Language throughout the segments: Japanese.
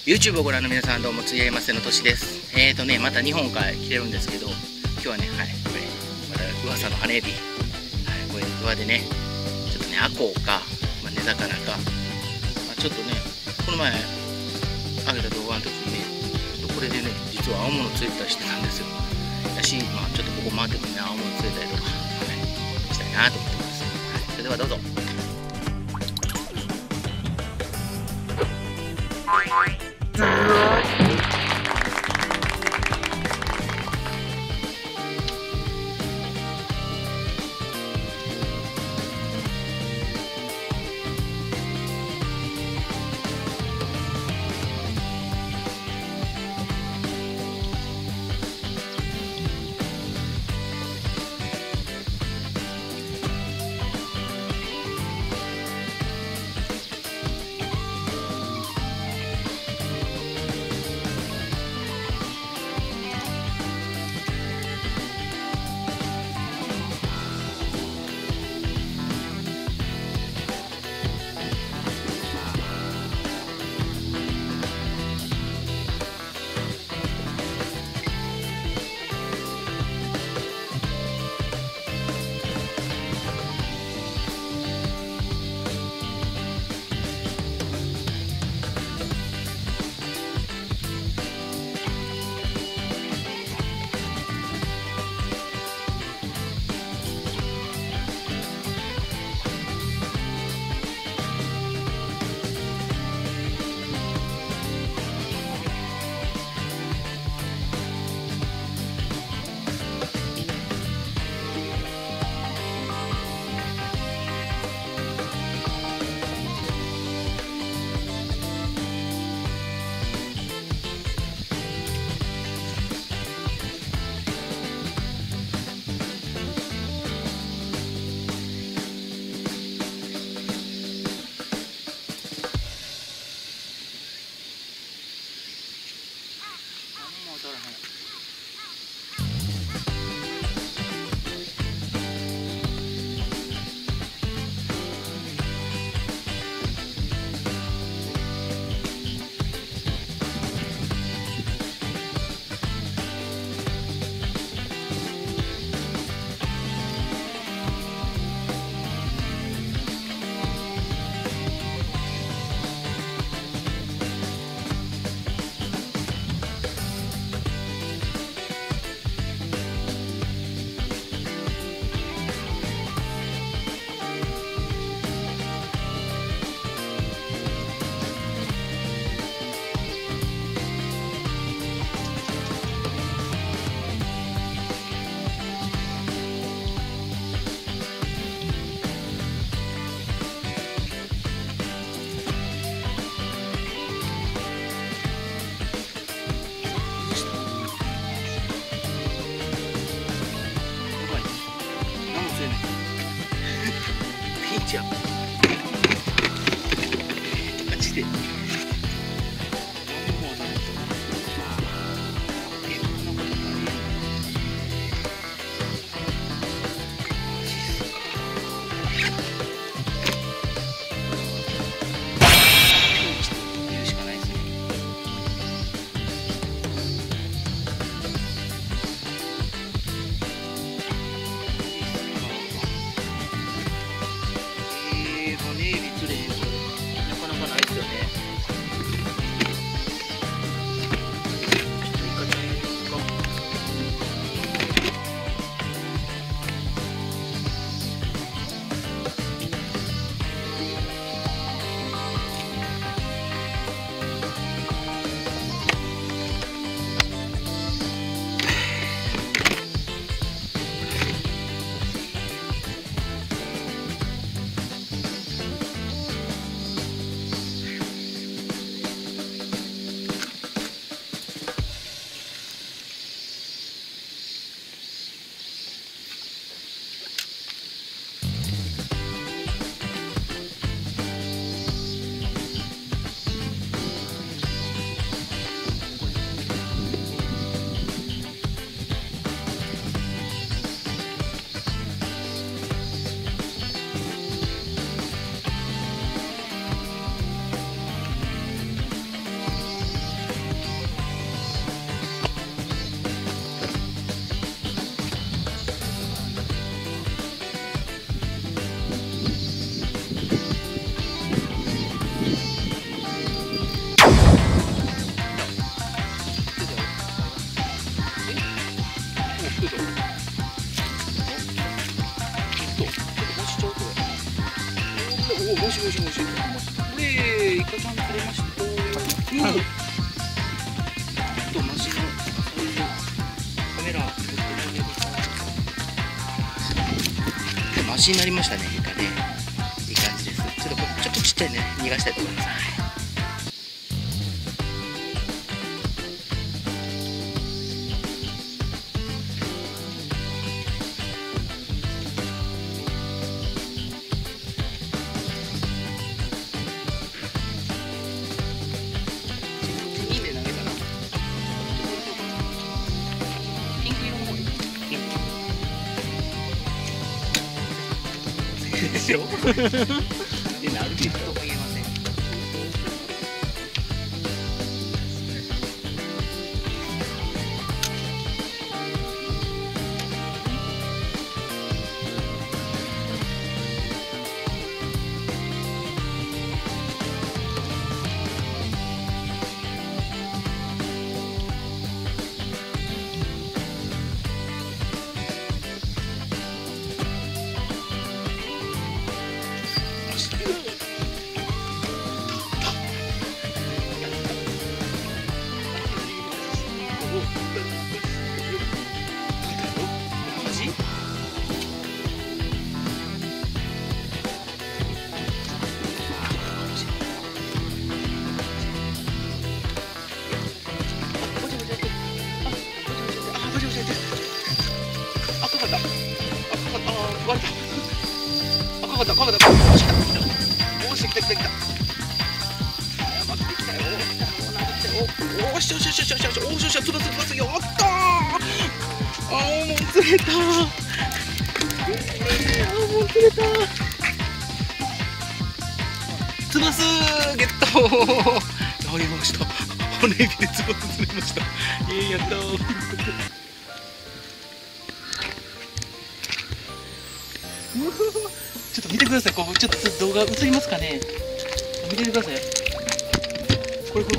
YouTube をご覧の皆さん、どうもついえませのとしです。また日本から来てるんですけど、今日はね、はい、これまた噂の羽エビ、はい、これ岩でね、ちょっとね、アコウか、まあ、根魚か、まあ、ちょっとね、この前あげた動画の時にね、ちょっとこれでね、実は青物釣れたりしてたんですよ。だし、まあ、ちょっとここ回ってもね、青物釣れたりとか、はい、したいなと思ってます。はい、それではどうぞ。おしおしおし。これイカちゃん釣れました。マシのカメラマシになりましたね。イカね、いい感じです。ちょっとちっちゃいね、逃がしたいと思います。でしょ。で、なるべくとも言えません。おし、来た。おし、つばすよ。やったー。もう釣れた。もう釣れた。つばすゲット。やりました。骨指でつばす釣れました。やったー。ちょっと見てください。ちょっと動画映りますかね。見てください。これ映っ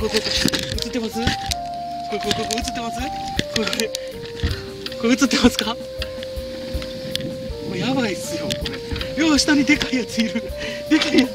てます？これ映ってます？これ映ってますか？これやばいっすよ。これ。下にでかいやついる。でかいやつ